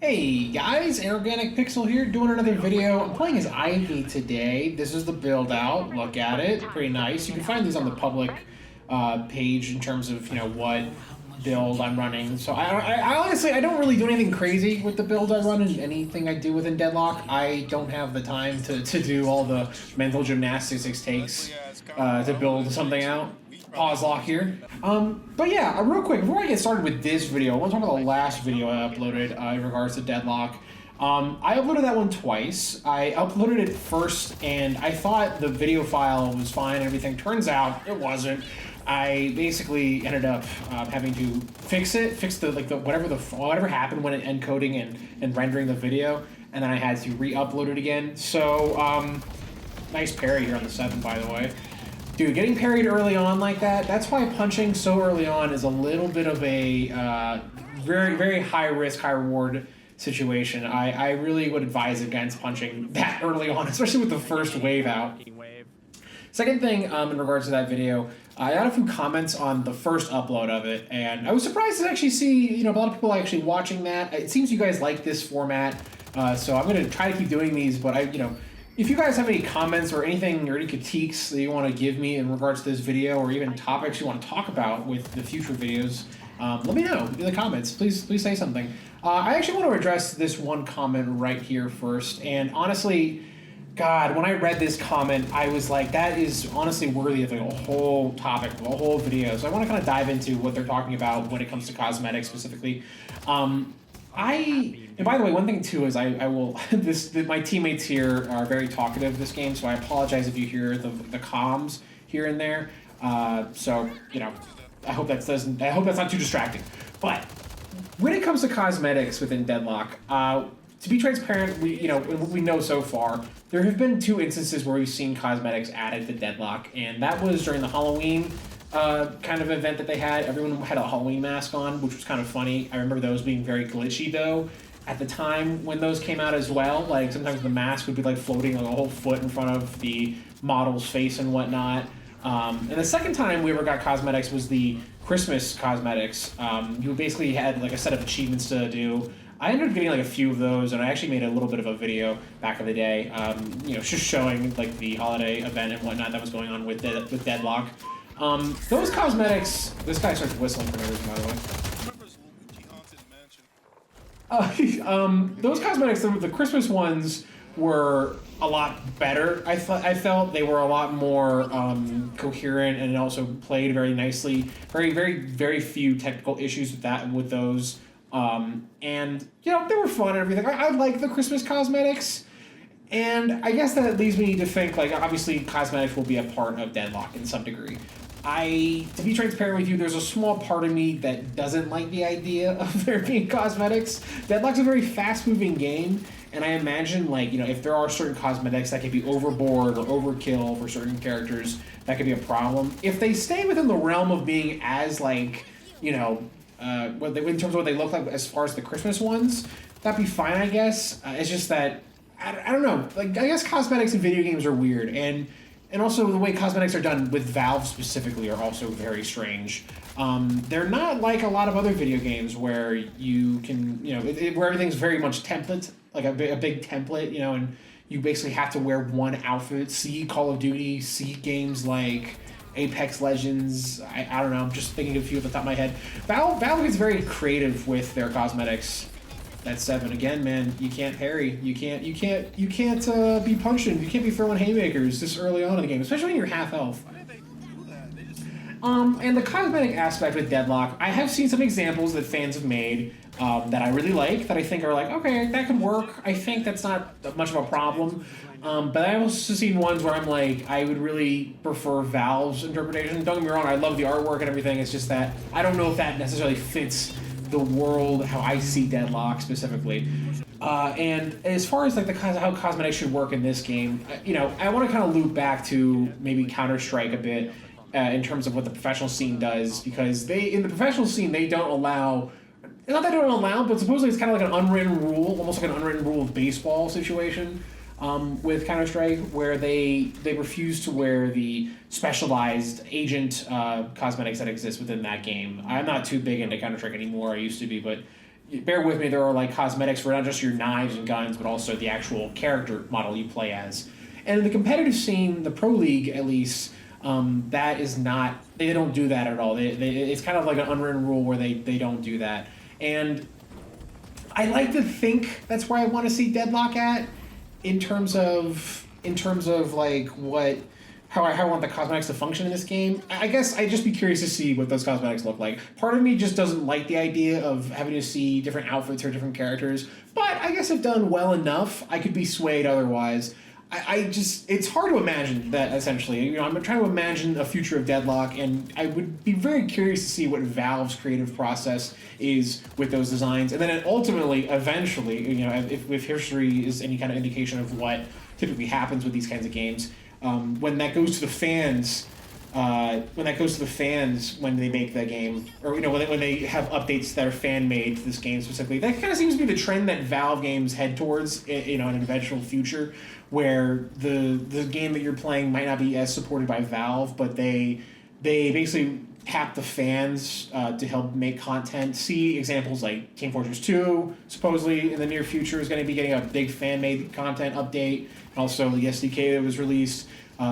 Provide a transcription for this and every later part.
Hey guys, Inorganic Pixel here, doing another video. I'm playing as Ivy today. This is the build out. Look at it, pretty nice. You can find these on the public page in terms of what build I'm running. So I honestly don't really do anything crazy with the build I run and anything I do within Deadlock. I don't have the time to do all the mental gymnastics it takes to build something out. Pause lock here. But yeah, real quick, before I get started with this video, I want to talk about the last video I uploaded in regards to Deadlock. I uploaded that one twice. I uploaded it first, and I thought the video file was fine and everything. Turns out it wasn't. I basically ended up having to fix the whatever happened when it encoding and rendering the video, and then I had to re-upload it again. So nice parry here on the 7, by the way. Dude, getting parried early on like that's why punching so early on is a little bit of a very, very high risk, high reward situation. I really would advise against punching that early on, especially with the first wave out. Second thing in regards to that video, I got a few comments on the first upload of it, and I was surprised to actually see a lot of people actually watching that. It seems you guys like this format, so I'm going to try to keep doing these, but if you guys have any comments or anything or any critiques that you want to give me in regards to this video, or even topics you want to talk about with the future videos, let me know in the comments. Please say something. I actually want to address this one comment right here first. And honestly, God, when I read this comment, I was like, that is honestly worthy of a whole topic, a whole video. So I want to kind of dive into what they're talking about when it comes to cosmetics specifically. And by the way, one thing too is I will my teammates here are very talkative this game, so I apologize if you hear the comms here and there. So I hope that's not too distracting. But when it comes to cosmetics within Deadlock, to be transparent, what we know so far, there have been 2 instances where we've seen cosmetics added to Deadlock, and that was during the Halloween kind of event that they had. Everyone had a Halloween mask on, which was kind of funny. I remember those being very glitchy though at the time when those came out as well. Like sometimes the mask would be like floating like a whole foot in front of the model's face and whatnot. And the second time we ever got cosmetics was the Christmas cosmetics. You basically had like a set of achievements to do. I ended up getting like a few of those, and I actually made a little bit of a video back in the day, just showing like the holiday event and whatnot that was going on with Deadlock. Those cosmetics... This guy starts whistling for no reason, by the way. Those cosmetics, the Christmas ones, were a lot better. I felt they were a lot more coherent and also played very nicely. Very, very, very few technical issues with those. And, they were fun and everything. I like the Christmas cosmetics. And I guess that leads me to think, like, obviously cosmetics will be a part of Deadlock in some degree. To be transparent with you, there's a small part of me that doesn't like the idea of there being cosmetics. Deadlock's a very fast-moving game, and I imagine, like, if there are certain cosmetics that could be overboard or overkill for certain characters, that could be a problem. If they stay within the realm of being as, like, in terms of what they look like as far as the Christmas ones, that'd be fine, I guess. It's just that, I don't know. Like, I guess cosmetics in video games are weird, and also the way cosmetics are done with Valve specifically are also very strange. They're not like a lot of other video games where you can, where everything's very much template, like a big template, and you basically have to wear one outfit. See Call of Duty, see games like Apex Legends. I don't know. I'm just thinking of a few at the top of my head. Valve is very creative with their cosmetics. That's 7 again, man. You can't parry. You can't be punching. You can't be throwing haymakers this early on in the game, especially when you're half health. And the cosmetic aspect with Deadlock, I have seen some examples that fans have made that I really like, that I think are like, okay, that could work. I think that's not much of a problem. But I've also seen ones where I'm like, I would really prefer Valve's interpretation. Don't get me wrong, I love the artwork and everything. It's just that I don't know if that necessarily fits the world how I see Deadlock specifically. And as far as like how cosmetics should work in this game, I want to kind of loop back to maybe Counter-Strike a bit in terms of what the professional scene does, because in the professional scene they don't allow. Not that they don't allow, but supposedly it's kind of like an unwritten rule, almost like an unwritten rule of baseball situation. With Counter-Strike, where they refuse to wear the specialized agent cosmetics that exist within that game. I'm not too big into Counter-Strike anymore. I used to be, but bear with me, there are like cosmetics for not just your knives and guns, but also the actual character model you play as. And in the competitive scene, the Pro League at least, that is not, they don't do that at all. It's kind of like an unwritten rule where they don't do that. And I like to think that's where I want to see Deadlock at in terms of like how I want the cosmetics to function in this game. I guess I'd just be curious to see what those cosmetics look like. Part of me just doesn't like the idea of having to see different outfits or different characters, but I guess if done well enough, I could be swayed otherwise. I just, it's hard to imagine that, essentially. You know, I'm trying to imagine a future of Deadlock, and I would be very curious to see what Valve's creative process is with those designs. And then ultimately, eventually, you know, if history is any kind of indication of what typically happens with these kinds of games, when that goes to the fans, when they make the game, or, you know, when they have updates that are fan made to this game specifically, that kind of seems to be the trend that Valve games head towards, you know, in an eventual future, where the game that you're playing might not be as supported by Valve, but they basically tap the fans to help make content. See examples like Team Fortress 2, supposedly in the near future is going to be getting a big fan-made content update, and also the SDK that was released.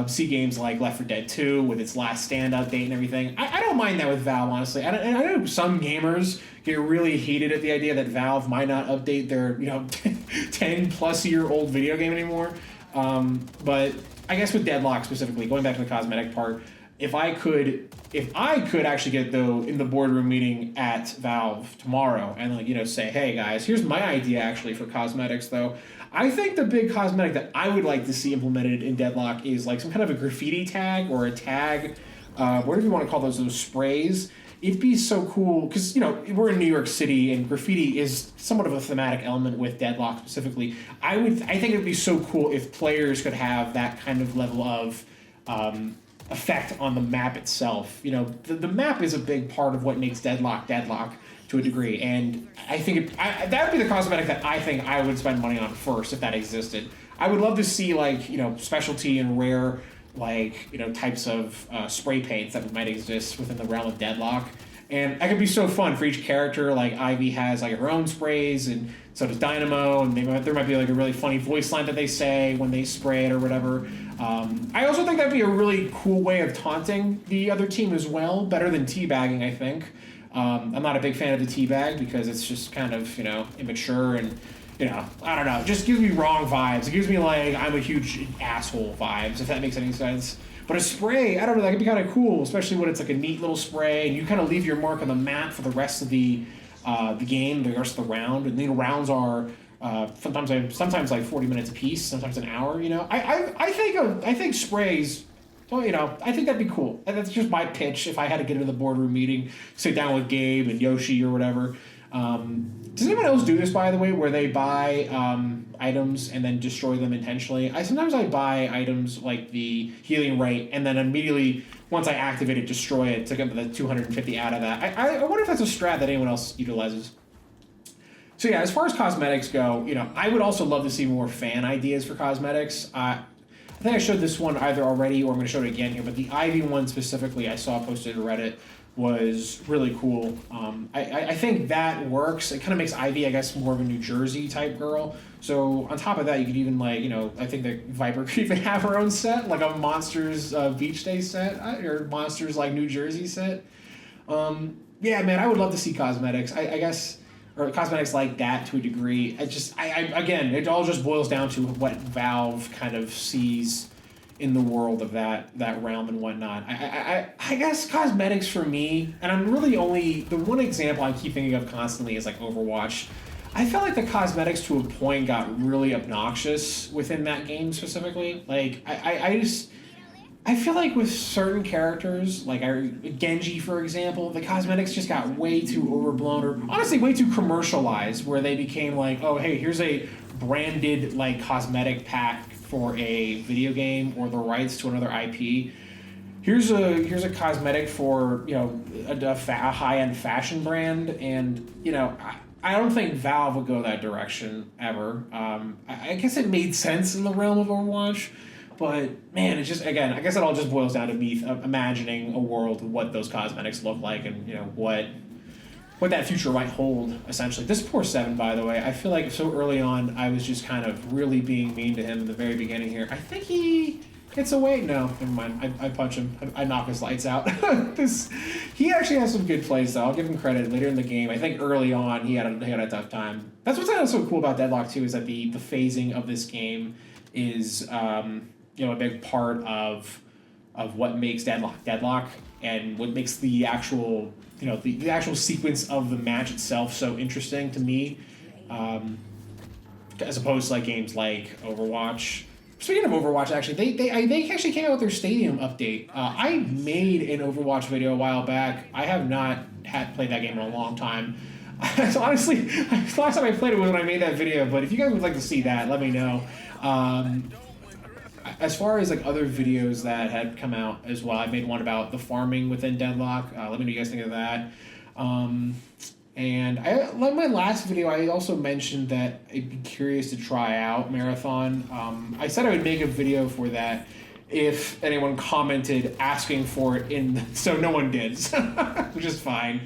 See games like Left 4 Dead 2 with its Last Stand update and everything. I don't mind that with Valve, honestly. I know some gamers get really heated at the idea that Valve might not update their 10-plus-year-old video game anymore. But I guess with Deadlock specifically, going back to the cosmetic part, if I could actually get, though, in the boardroom meeting at Valve tomorrow and say, hey guys, here's my idea actually for cosmetics, though. I think the big cosmetic that I would like to see implemented in Deadlock is like some kind of a graffiti tag or a tag, whatever you want to call those sprays. It'd be so cool because, we're in New York City and graffiti is somewhat of a thematic element with Deadlock specifically. I think it'd be so cool if players could have that kind of level of effect on the map itself. The map is a big part of what makes Deadlock to a degree, and I think that would be the cosmetic that I think I would spend money on first if that existed. I would love to see specialty and rare types of spray paints that might exist within the realm of Deadlock, and that could be so fun for each character. Like Ivy has her own sprays, and so does Dynamo, and there might be a really funny voice line that they say when they spray it or whatever. I also think that'd be a really cool way of taunting the other team as well, better than teabagging, I think. I'm not a big fan of the teabag because it's just kind of, immature and, I don't know. It just gives me wrong vibes. It gives me I'm a huge asshole vibes, if that makes any sense. But a spray, I don't know, that could be kind of cool, especially when it's a neat little spray and you kind of leave your mark on the map for the rest of the game, the rest of the round. And rounds are sometimes 40 minutes a piece, sometimes an hour. I think sprays. Well, I think that'd be cool. And that's just my pitch if I had to get into the boardroom meeting, sit down with Gabe and Yoshi or whatever. Does anyone else do this, by the way, where they buy items and then destroy them intentionally? Sometimes I buy items like the healing rate and then immediately, once I activate it, destroy it to get the 250 out of that. I wonder if that's a strat that anyone else utilizes. So yeah, as far as cosmetics go, I would also love to see more fan ideas for cosmetics. I think I showed this one either already or I'm going to show it again here, but the Ivy one specifically I saw posted to Reddit was really cool. I think that works. It kind of makes Ivy, I guess, more of a New Jersey type girl. So on top of that, you could even I think that Viper could even have her own set, like a Monsters Beach Day set or Monsters New Jersey set. Yeah, man, I would love to see cosmetics. I guess. Or cosmetics like that to a degree. Again, it all just boils down to what Valve kind of sees in the world of that realm and whatnot. I guess cosmetics for me, and I'm really only, the one example I keep thinking of constantly is Overwatch. I felt like the cosmetics to a point got really obnoxious within that game specifically. I feel like with certain characters, like Genji, for example, the cosmetics just got way too overblown or honestly way too commercialized, where they became oh, hey, here's a branded cosmetic pack for a video game or the rights to another IP. Here's a cosmetic for a high-end fashion brand, and I don't think Valve would go that direction ever. I guess it made sense in the realm of Overwatch. But, man, it's just, again, I guess it all just boils down to me imagining a world of what those cosmetics look like and, what what that future might hold, essentially. This poor Seven, by the way, I feel like so early on I was just kind of really being mean to him in the very beginning here. I think he gets away. No, never mind. I punch him. I knock his lights out. He actually has some good plays, though. I'll give him credit later in the game. I think early on he had a tough time. That's what's kind of so cool about Deadlock, too, is that the phasing of this game is a big part of what makes Deadlock and what makes the actual the actual sequence of the match itself so interesting to me, as opposed to like games like Overwatch. Speaking of Overwatch, actually, they actually came out with their stadium update. I made an Overwatch video a while back. I have not played that game in a long time. So honestly, the last time I played it was when I made that video. But if you guys would like to see that, let me know. As far as like other videos that had come out as well, I made one about the farming within Deadlock. Let me know what you guys think of that. And like my last video, I also mentioned that I'd be curious to try out Marathon. I said I would make a video for that if anyone commented asking for it so no one did, which is fine.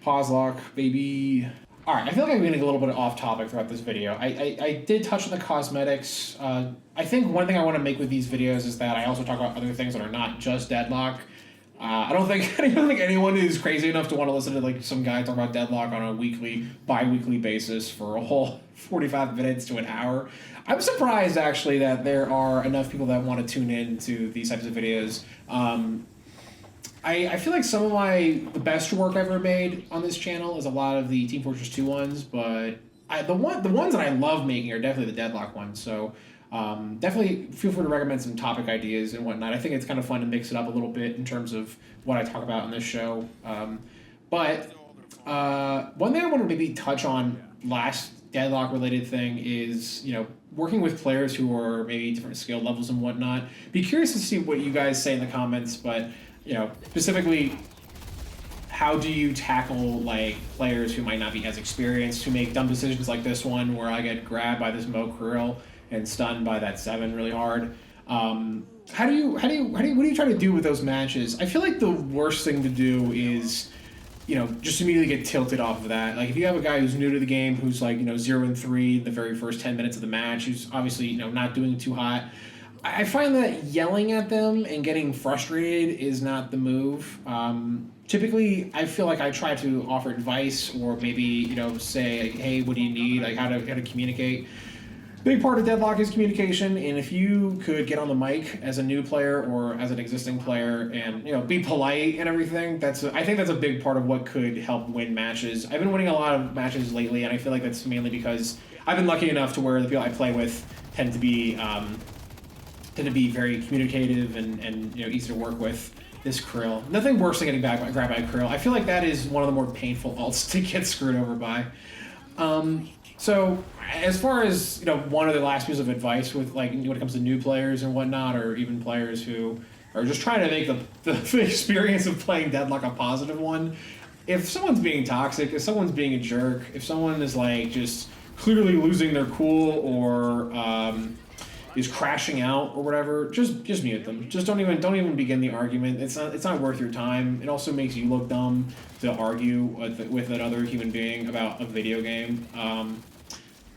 Pause lock, baby. All right, I feel like I'm getting a little bit off topic throughout this video. I did touch on the cosmetics. I think one thing I want to make with these videos is that I also talk about other things that are not just Deadlock. I don't think anyone is crazy enough to want to listen to like some guy talk about Deadlock on a bi-weekly basis for a whole 45 minutes to an hour. I'm surprised actually that there are enough people that want to tune in to these types of videos. I feel like some of the best work I've ever made on this channel is a lot of the Team Fortress 2 ones, but the ones that I love making are definitely the Deadlock ones. So definitely feel free to recommend some topic ideas and whatnot. I think it's kind of fun to mix it up a little bit in terms of what I talk about in this show. But one thing I want to maybe touch on last Deadlock related thing is, working with players who are maybe different skill levels and whatnot. Be curious to see what you guys say in the comments, but specifically, how do you tackle like players who might not be as experienced, who make dumb decisions like this one where I get grabbed by this Mo Krill and stunned by that Seven really hard? What do you try to do with those matches? I feel like the worst thing to do is, just immediately get tilted off of that. Like if you have a guy who's new to the game, who's like 0-3 the very first 10 minutes of the match, who's obviously not doing too hot. I find that yelling at them and getting frustrated is not the move. Typically, I feel like I try to offer advice or maybe, say, hey, what do you need? Like how to communicate. Big part of Deadlock is communication, and if you could get on the mic as a new player or as an existing player and, be polite and everything, I think that's a big part of what could help win matches. I've been winning a lot of matches lately, and I feel like that's mainly because I've been lucky enough to where the people I play with tend to be very communicative and easy to work with. This Krill. Nothing worse than getting grabbed by a Krill. I feel like that is one of the more painful ults to get screwed over by. So as far as one of the last pieces of advice with when it comes to new players and whatnot, or even players who are just trying to make the experience of playing Deadlock a positive one, if someone's being toxic, if someone's being a jerk, if someone is just clearly losing their cool or is crashing out or whatever, just mute them. Just don't even begin the argument. It's not worth your time. It also makes you look dumb to argue with another human being about a video game.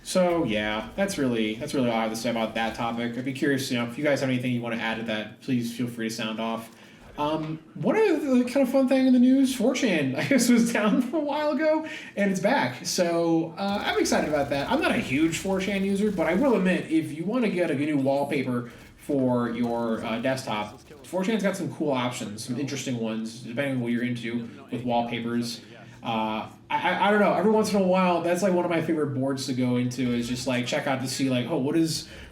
So yeah, that's really all I have to say about that topic. I'd be curious, if you guys have anything you want to add to that, please feel free to sound off. One of the kind of fun thing in the news, 4chan, I guess, was down for a while ago, and it's back. So I'm excited about that. I'm not a huge 4chan user, but I will admit, if you want to get a new wallpaper for your desktop, 4chan's got some cool options, some interesting ones, depending on what you're into with wallpapers. I don't know, every once in a while, that's one of my favorite boards to go into, is just check out to see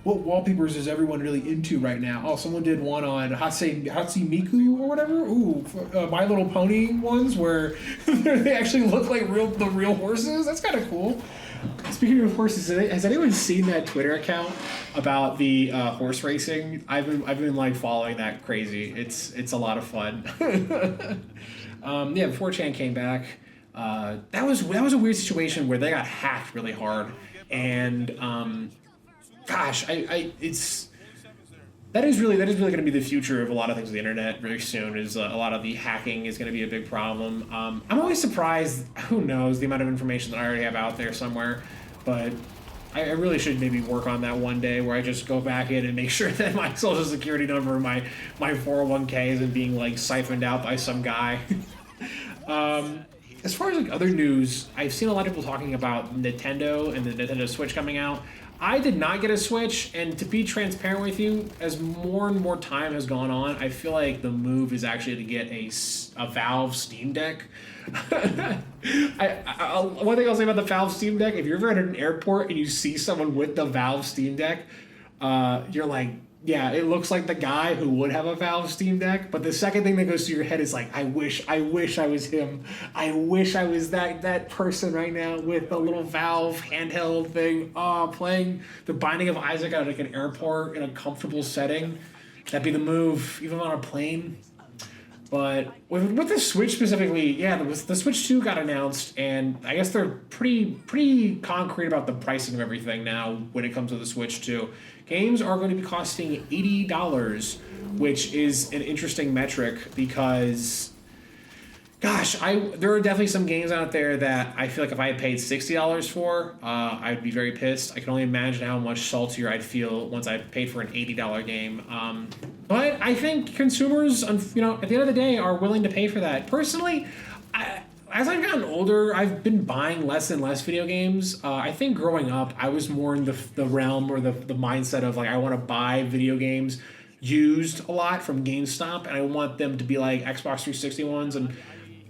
what wallpapers is everyone really into right now. Oh, someone did one on Hatsune Miku or whatever. Ooh, My Little Pony ones where they actually look like the real horses. That's kind of cool. Speaking of horses, has anyone seen that Twitter account about the horse racing? I've been following that crazy. It's a lot of fun. 4chan came back. That was a weird situation where they got hacked really hard, and gosh, That is really going to be the future of a lot of things on the internet very soon. Is a lot of the hacking is going to be a big problem. I'm always surprised. Who knows the amount of information that I already have out there somewhere, but I really should maybe work on that one day where I just go back in and make sure that my social security number and my 401k isn't being like siphoned out by some guy. As far as like other news, I've seen a lot of people talking about Nintendo and the Nintendo Switch coming out. I did not get a Switch, and to be transparent with you, as more and more time has gone on, I feel like the move is actually to get a Valve Steam Deck. One thing I'll say about the Valve Steam Deck, if you're ever at an airport and you see someone with the Valve Steam Deck, you're like, yeah, it looks like the guy who would have a Valve Steam Deck, but the second thing that goes through your head is like, I wish I was him. I wish I was that person right now with the little Valve handheld thing, playing The Binding of Isaac at like an airport in a comfortable setting. That'd be the move, even on a plane. But with the Switch specifically, yeah, the Switch 2 got announced, and I guess they're pretty concrete about the pricing of everything now when it comes to the Switch 2. Games are going to be costing $80, which is an interesting metric because, gosh, there are definitely some games out there that I feel like if I had paid $60 for, I'd be very pissed. I can only imagine how much saltier I'd feel once I paid for an $80 game. But I think consumers, at the end of the day, are willing to pay for that. Personally, as I've gotten older, I've been buying less and less video games. I think growing up, I was more in the realm or the mindset of like I want to buy video games used a lot from GameStop, and I want them to be like Xbox 360 ones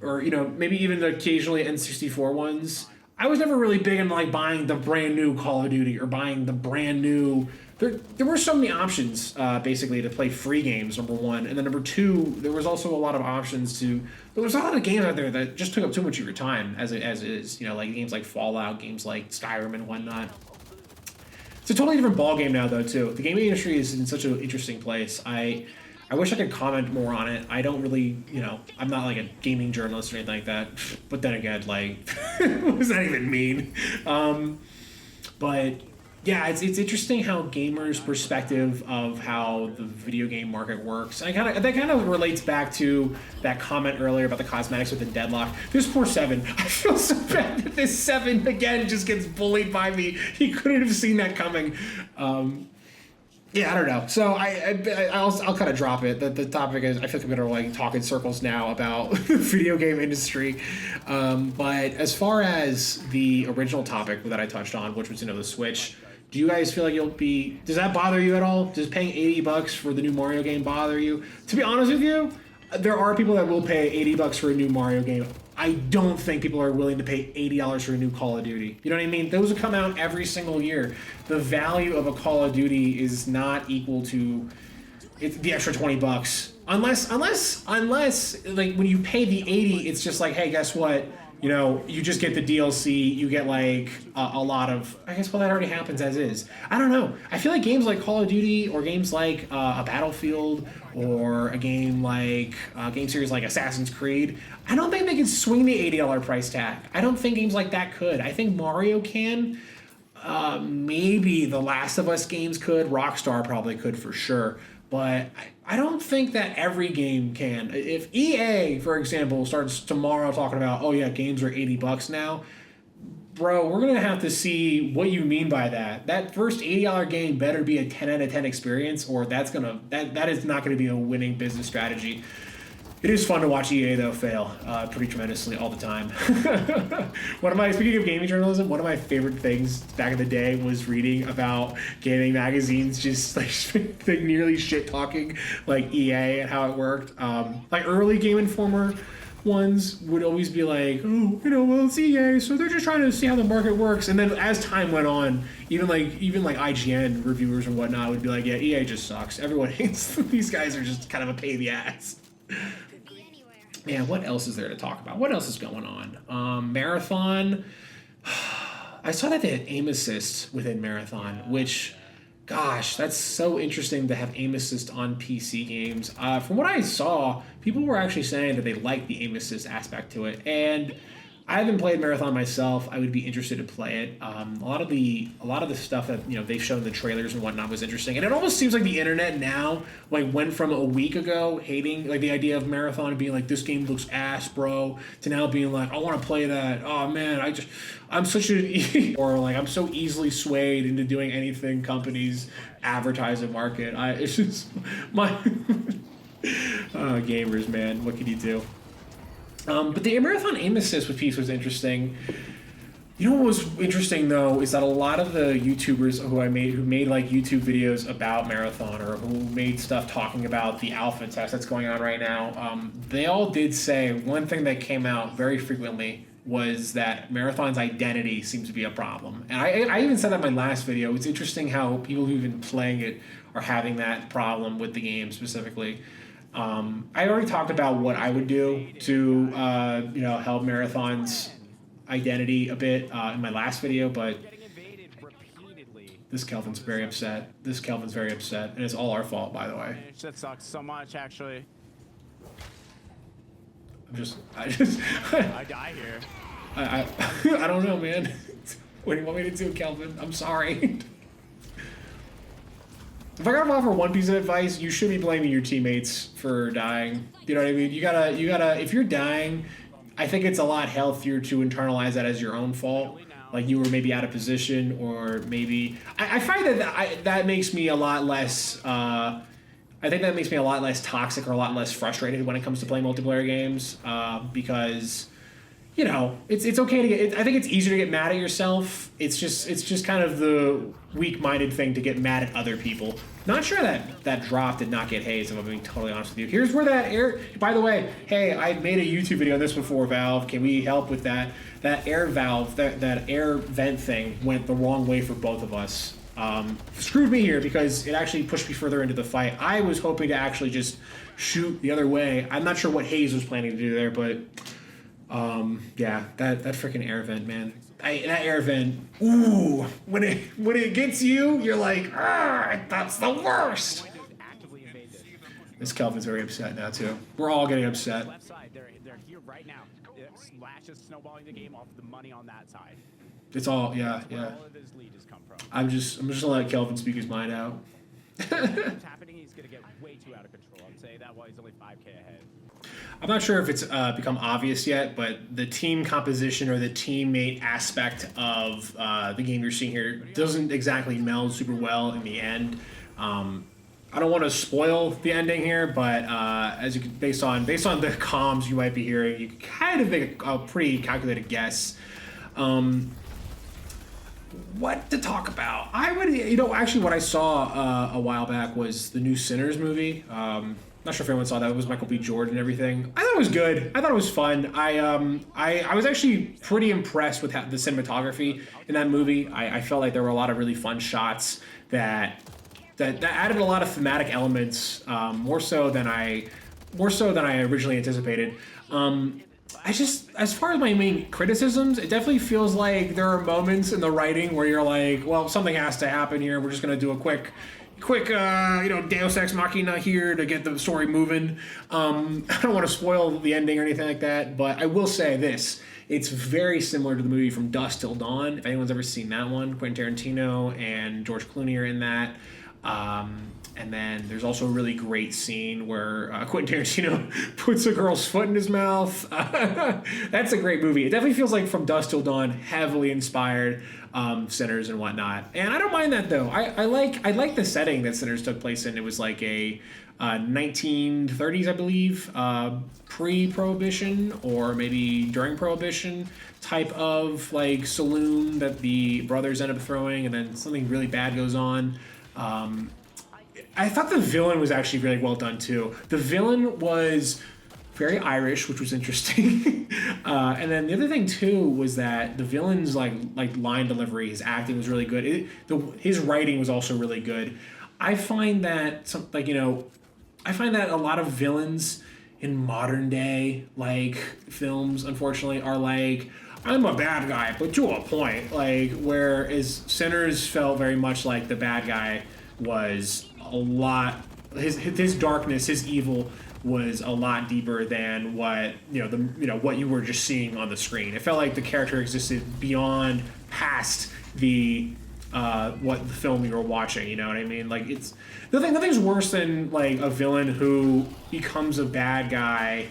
or maybe even occasionally N64 ones. I was never really big into like buying the brand new Call of Duty or buying the brand new. There were so many options basically to play free games, number one, and then number two, there was also a lot of options to. There was a lot of games out there that just took up too much of your time as it is. Like games like Fallout, games like Skyrim and whatnot. It's a totally different ballgame now, though, too. The gaming industry is in such an interesting place. I wish I could comment more on it. I don't really, I'm not like a gaming journalist or anything like that. But then again, like, what does that even mean? But yeah, it's interesting how gamers' perspective of how the video game market works. And that kind of relates back to that comment earlier about the cosmetics with the Deadlock. This poor Seven. I feel so bad that this Seven again just gets bullied by me. He couldn't have seen that coming. Yeah, I don't know. So I'll kind of drop it. The topic is I feel like I'm gonna like talk in circles now about the video game industry. But as far as the original topic that I touched on, which was the Switch. Do you guys feel like does that bother you at all? Does paying $80 for the new Mario game bother you? To be honest with you, there are people that will pay $80 for a new Mario game. I don't think people are willing to pay $80 for a new Call of Duty. You know what I mean? Those will come out every single year. The value of a Call of Duty is not equal to the extra $20. Unless like when you pay the $80, it's just like, hey, guess what? You just get the DLC, you get like a lot of, I guess, well, that already happens as is. I don't know. I feel like games like Call of Duty or games like a Battlefield or a game like a game series like Assassin's Creed, I don't think they can swing the $80 price tag. I don't think games like that could. I think Mario can. Maybe the Last of Us games could. Rockstar probably could for sure. But I don't think that every game can. If EA, for example, starts tomorrow talking about, oh yeah, games are $80 now, bro, we're gonna have to see what you mean by that. That first $80 game better be a 10 out of 10 experience, or that is not gonna be a winning business strategy. It is fun to watch EA though fail pretty tremendously all the time. Speaking of gaming journalism, one of my favorite things back in the day was reading about gaming magazines just like nearly shit talking like EA and how it worked. Like early Game Informer ones would always be like, oh, well, it's EA, so they're just trying to see how the market works. And then as time went on, even like IGN reviewers and whatnot would be like, yeah, EA just sucks. Everyone hates them. These guys are just kind of a pain in the ass. Yeah, what else is there to talk about? What else is going on? Marathon. I saw that they had aim assist within Marathon, which, gosh, that's so interesting to have aim assist on PC games. From what I saw, people were actually saying that they liked the aim assist aspect to it. And I haven't played Marathon myself. I would be interested to play it. A lot of the stuff that they've shown in the trailers and whatnot was interesting, and it almost seems like the internet now went from a week ago hating the idea of Marathon and being like, this game looks ass, bro, to now being like, I want to play that. Oh man, I'm such a or I'm so easily swayed into doing anything companies advertise and market. It's just my gamers, man. What can you do? But the Marathon aim assist with Peace was interesting. You know what was interesting though is that a lot of the YouTubers who made YouTube videos about Marathon, or who made stuff talking about the alpha test that's going on right now, they all did say one thing that came out very frequently was that Marathon's identity seems to be a problem. And I even said that in my last video. It's interesting how people who've been playing it are having that problem with the game specifically. I already talked about what I would do to help Marathon's identity a bit in my last video, but this Kelvin's very upset. And it's all our fault, by the way. That sucks so much, actually. I die here. I don't know, man. What do you want me to do, Kelvin? I'm sorry. If I gotta offer one piece of advice, you should be blaming your teammates for dying. You know what I mean? You gotta, if you're dying, I think it's a lot healthier to internalize that as your own fault. Like you were maybe out of position, or maybe, I find that makes me a lot less, I think that makes me a lot less toxic or a lot less frustrated when it comes to playing multiplayer games, because, it's okay to get. I think it's easier to get mad at yourself. It's just kind of the weak-minded thing to get mad at other people. Not sure that drop did not get hazed, if I'm being totally honest with you. Here's where that air. By the way, hey, I made a YouTube video on this before, Valve. Can we help with that? That air valve, that air vent thing went the wrong way for both of us. Screwed me here because it actually pushed me further into the fight. I was hoping to actually just shoot the other way. I'm not sure what Hayes was planning to do there, but yeah, that freaking air vent, man. That air vent, ooh, when it gets you, you're like, that's the worst. This Kelvin's very upset now too. We're all getting upset. Left side, they're here right now. Slash is snowballing the game off the money on that side. It's all, yeah. All of his lead has come from. I'm just gonna let Kelvin speak his mind out. What's happening? He's gonna get way too out of control. I'd say that while he's only 5K ahead. I'm not sure if it's become obvious yet, but the team composition or the teammate aspect of the game you're seeing here doesn't exactly meld super well in the end. I don't want to spoil the ending here, but as you can, based on the comms you might be hearing, you can kind of make a pretty calculated guess. What to talk about? I would, actually what I saw a while back was the new Sinners movie. Not sure if anyone saw that. It was Michael B. Jordan and everything. I thought it was good. I thought it was fun. I was actually pretty impressed with the cinematography in that movie. I felt like there were a lot of really fun shots that added a lot of thematic elements, more so than I originally anticipated. As far as my main criticisms, it definitely feels like there are moments in the writing where you're like, well, something has to happen here. We're just gonna do a quick Deus Ex Machina here to get the story moving. I don't want to spoil the ending or anything like that, but I will say this. It's very similar to the movie From Dusk Till Dawn. If anyone's ever seen that one, Quentin Tarantino and George Clooney are in that. And then there's also a really great scene where Quentin Tarantino puts a girl's foot in his mouth. That's a great movie. It definitely feels like From Dusk Till Dawn, heavily inspired Sinners and whatnot. And I don't mind that though. I like the setting that Sinners took place in. It was like a 1930s, I believe, pre-Prohibition or maybe during Prohibition type of like saloon that the brothers end up throwing, and then something really bad goes on. I thought the villain was actually really well done too. The villain was very Irish, which was interesting. And then the other thing too was that the villain's like line delivery, his acting was really good. His writing was also really good. I find that a lot of villains in modern day like films, unfortunately, are like, I'm a bad guy, but to a point. Like, whereas Sinners felt very much like the bad guy was a lot, his darkness, his evil was a lot deeper than what what you were just seeing on the screen. It felt like the character existed beyond, past the what the film you were watching. You know what I mean? Like, it's nothing's worse than like a villain who becomes a bad guy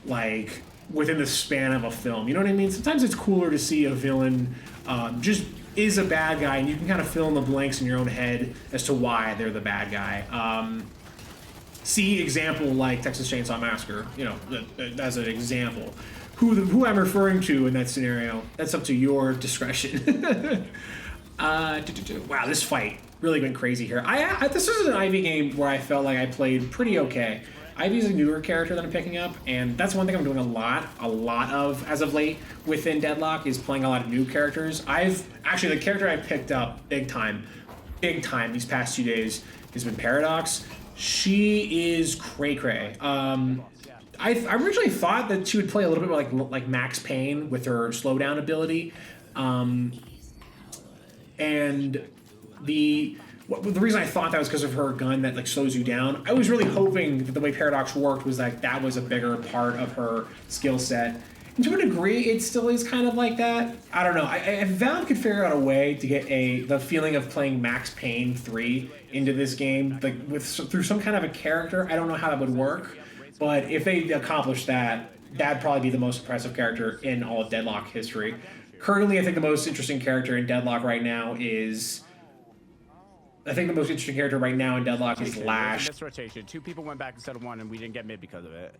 like within the span of a film. You know what I mean? Sometimes it's cooler to see a villain just is a bad guy, and you can kind of fill in the blanks in your own head as to why they're the bad guy. See example like Texas Chainsaw Massacre, as an example. Who I'm referring to in that scenario, that's up to your discretion. Wow, this fight really went crazy here. This is an Ivy game where I felt like I played pretty okay. Ivy's a newer character that I'm picking up, and that's one thing I'm doing a lot of as of late within Deadlock is playing a lot of new characters. The character I picked up big time these past 2 days has been Paradox. She is cray-cray. I originally thought that she would play a little bit more like Max Payne with her slowdown ability, and the reason I thought that was because of her gun that like slows you down. I was really hoping that the way Paradox worked was like that was a bigger part of her skill set. And to a degree, it still is kind of like that. I don't know. If Valve could figure out a way to get the feeling of playing Max Payne 3 into this game, like through some kind of a character, I don't know how that would work. But if they accomplish that, that'd probably be the most impressive character in all of Deadlock history. Currently, I think the most interesting character in Deadlock right now is... I think the most interesting character right now in Deadlock is Lash. This rotation, 2 people went back instead of 1, and we didn't get mid because of it.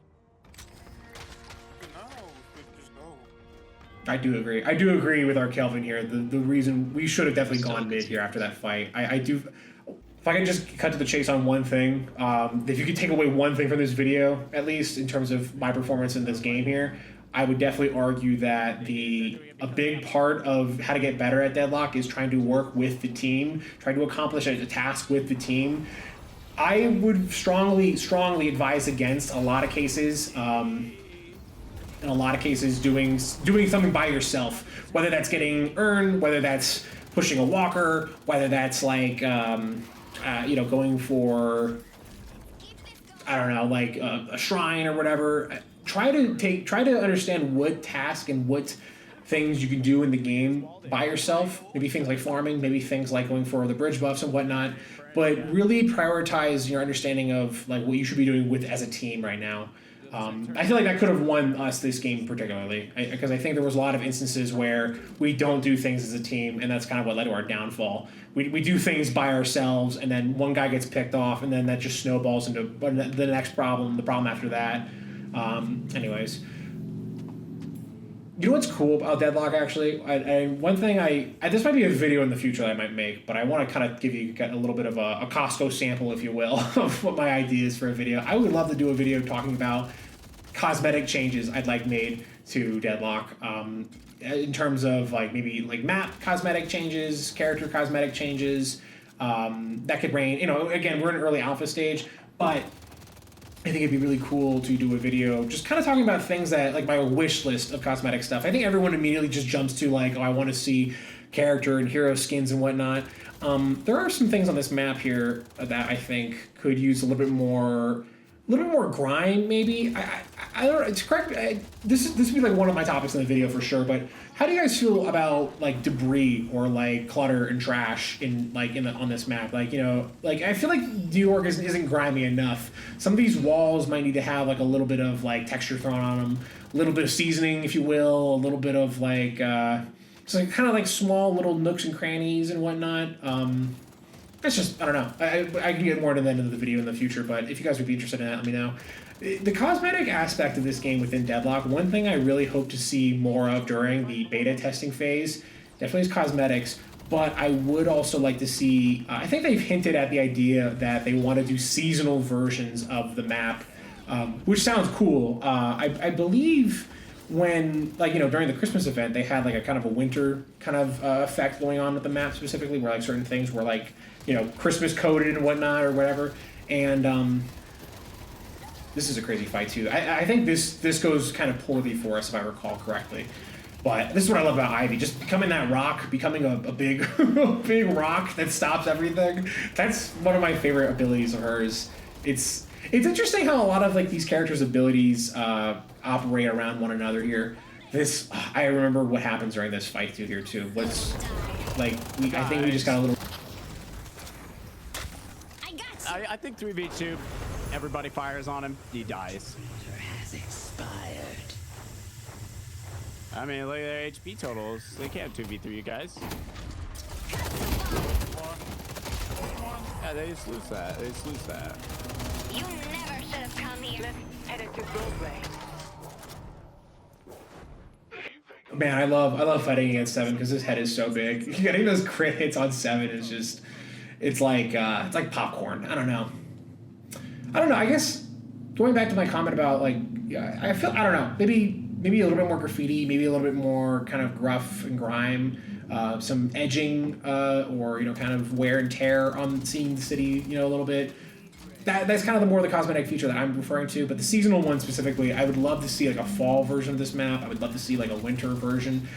I do agree with our Kelvin here. The reason we should have definitely gone mid here after that fight. I do. If I can just cut to the chase on one thing, if you could take away one thing from this video, at least in terms of my performance in this game here, I would definitely argue that a big part of how to get better at Deadlock is trying to work with the team, trying to accomplish a task with the team. I would strongly advise against a lot of cases. In a lot of cases, doing something by yourself, whether that's getting Urn, whether that's pushing a walker, whether that's like going for a shrine or whatever. Try to understand what task and what things you can do in the game by yourself. Maybe things like farming, maybe things like going for the bridge buffs and whatnot. But really prioritize your understanding of like what you should be doing as a team right now. I feel like that could have won us this game particularly, because I think there was a lot of instances where we don't do things as a team, and that's kind of what led to our downfall. We do things by ourselves, and then one guy gets picked off, and then that just snowballs into the next problem, the problem after that. Anyways. You know what's cool about Deadlock, actually? One thing this might be a video in the future that I might make, but I want to kind of give you a little bit of a Costco sample, if you will, of what my idea is for a video. I would love to do a video talking about cosmetic changes I'd like made to Deadlock, in terms of like maybe like map cosmetic changes, character cosmetic changes, that could range. Again, we're in early alpha stage, but I think it'd be really cool to do a video just kind of talking about things that, like my wish list of cosmetic stuff. I think everyone immediately just jumps to like, oh, I want to see character and hero skins and whatnot. There are some things on this map here that I think could use a little bit more grind, maybe. I don't know. It's correct. This would be like one of my topics in the video for sure. But how do you guys feel about like debris or like clutter and trash on this map? I feel like New York isn't grimy enough. Some of these walls might need to have like a little bit of like texture thrown on them, a little bit of seasoning, if you will, a little bit of like so kind of like small little nooks and crannies and whatnot. It's just, I don't know. I can get more to the end of the video in the future, but if you guys would be interested in that, let me know. The cosmetic aspect of this game within Deadlock, one thing I really hope to see more of during the beta testing phase, definitely is cosmetics, but I would also like to see, I think they've hinted at the idea that they want to do seasonal versions of the map, which sounds cool. I believe when, during the Christmas event, they had like a kind of a winter kind of effect going on with the map specifically, where like certain things were like, Christmas coded and whatnot or whatever. And this is a crazy fight too. I think this goes kind of poorly for us if I recall correctly. But this is what I love about Ivy. Just becoming that rock, becoming a big big rock that stops everything. That's one of my favorite abilities of hers. It's It's interesting how a lot of like these characters' abilities operate around one another here. I remember what happens during this fight too here too. What's like I think we just got a little. I think 3v2. Everybody fires on him. He dies. Has expired. I mean, look at their HP totals. They can't 2v3 you guys. Yeah, they just lose that. They just lose that. You never should have come here. Let's head into roleplay. Man, I love fighting against 7 because his head is so big. Getting those crit hits on 7 is just, it's like popcorn. I don't know. I guess going back to my comment about like, I don't know, maybe a little bit more graffiti, maybe a little bit more kind of gruff and grime, some edging, or kind of wear and tear on seeing the city, a little bit. That's kind of the cosmetic feature that I'm referring to. But the seasonal one specifically, I would love to see like a fall version of this map. I would love to see like a winter version.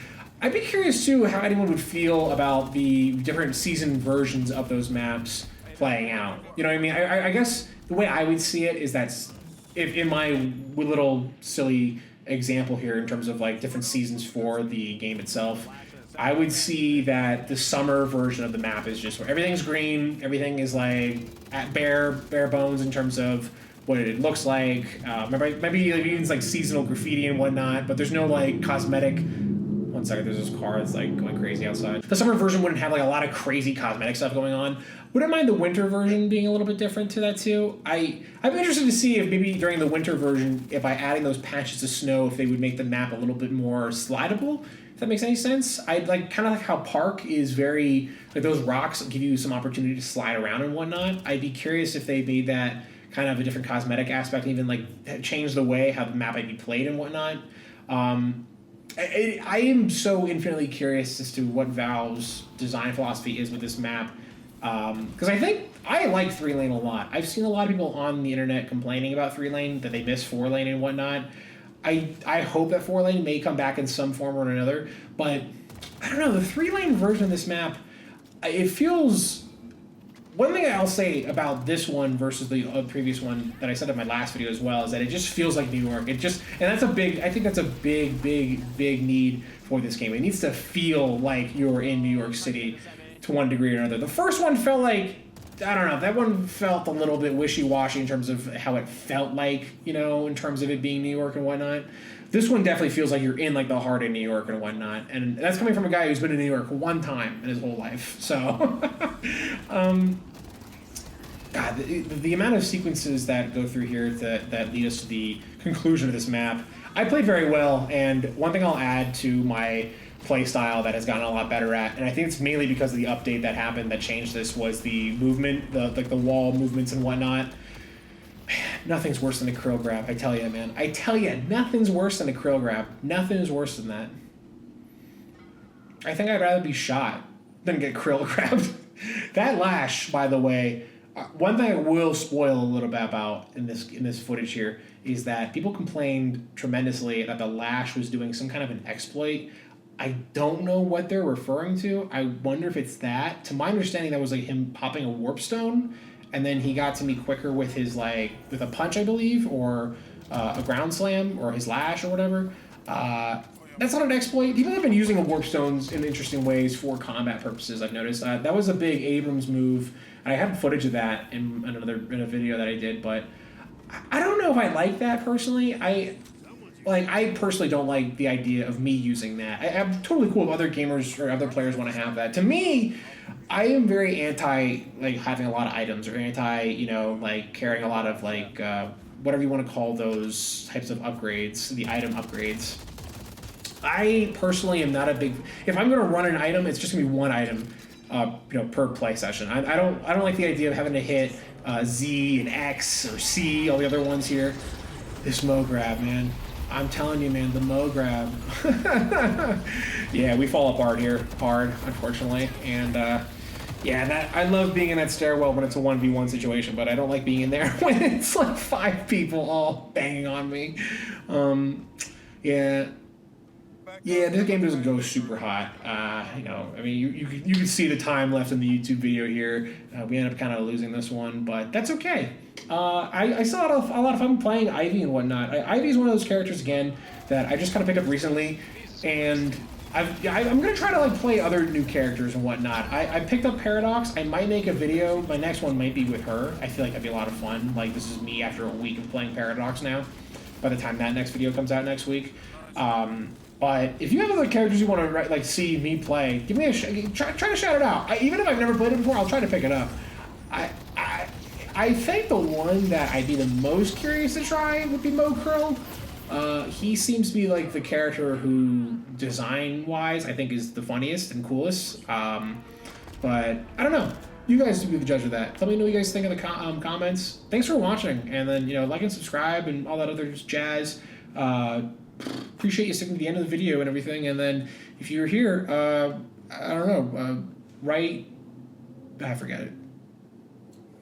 I'd be curious too how anyone would feel about the different season versions of those maps playing out. You know what I mean? I guess the way I would see it is that if in my little silly example here in terms of like different seasons for the game itself, I would see that the summer version of the map is just where everything's green, everything is like at bare bones in terms of what it looks like. Maybe it means like seasonal graffiti and whatnot, but there's no like cosmetic. One second, there's this car that's like going crazy outside. The summer version wouldn't have like a lot of crazy cosmetic stuff going on. Wouldn't mind the winter version being a little bit different to that too. I'm interested to see if maybe during the winter version, if by adding those patches of snow, if they would make the map a little bit more slidable. If that makes any sense. I'd like kind of like how Park is very like those rocks give you some opportunity to slide around and whatnot. I'd be curious if they made that kind of a different cosmetic aspect, and even like change the way how the map might be played and whatnot. I am so infinitely curious as to what Valve's design philosophy is with this map, because I think I like 3-lane a lot. I've seen a lot of people on the internet complaining about 3-lane, that they miss 4-lane and whatnot. I hope that 4-lane may come back in some form or another, but I don't know, the 3-lane version of this map, it feels... One thing I'll say about this one versus the previous one that I said in my last video as well is that it just feels like New York. I think that's a big need for this game. It needs to feel like you're in New York City to one degree or another. The first one felt like, I don't know, that one felt a little bit wishy-washy in terms of how it felt like, in terms of it being New York and whatnot. This one definitely feels like you're in like the heart of New York and whatnot. And that's coming from a guy who's been in New York one time in his whole life. So, God, the amount of sequences that go through here that lead us to the conclusion of this map. I played very well, and one thing I'll add to my play style that has gotten a lot better at, and I think it's mainly because of the update that happened that changed this, was the movement, the wall movements and whatnot. Man, nothing's worse than a krill grab, I tell you, man. I tell you, nothing's worse than a krill grab. Nothing is worse than that. I think I'd rather be shot than get krill grabbed. That lash, by the way, one thing I will spoil a little bit about in this footage here is that people complained tremendously that the lash was doing some kind of an exploit. I don't know what they're referring to. I wonder if it's that. To my understanding, that was like him popping a warp stone, and then he got to me quicker with his with a punch, I believe, or a ground slam, or his lash, or whatever. That's not an exploit. People have been using warp stones in interesting ways for combat purposes, I've noticed. That was a big Abrams move. I have footage of that in a video that I did, but I don't know if I like that personally. I personally don't like the idea of me using that. I'm totally cool if other gamers or other players want to have that. To me, I am very anti having a lot of items, or anti carrying a lot of whatever you want to call those types of upgrades, the item upgrades. I personally am not a big. If I'm going to run an item, it's just going to be one item, per play session. I don't like the idea of having to hit Z and X or C, all the other ones here. This Mo grab, man. I'm telling you, man, the Mo grab. Yeah, we fall apart here hard, unfortunately, and yeah, I love being in that stairwell when it's a 1v1 situation, but I don't like being in there when it's like 5 people all banging on me. Yeah. Yeah, this game doesn't go super hot. You know, I mean, you can see the time left in the YouTube video here. We ended up kind of losing this one, but that's okay. I still had a lot of fun playing Ivy and whatnot. Ivy is one of those characters, again, that I just kind of picked up recently, and I'm going to try to like play other new characters and whatnot. I picked up Paradox. I might make a video. My next one might be with her. I feel like that'd be a lot of fun. Like, this is me after a week of playing Paradox now, by the time that next video comes out next week. But if you have other characters you want to like see me play, give me a try to shout it out. Even if I've never played it before, I'll try to pick it up. I think the one that I'd be the most curious to try would be Mo Curl. He seems to be like the character who, design-wise, I think is the funniest and coolest. But I don't know. You guys be the judge of that. Let me know what you guys think in the comments. Thanks for watching, and then like and subscribe and all that other jazz. Appreciate you sticking to the end of the video and everything. And then if you're here, I don't know, I forget it.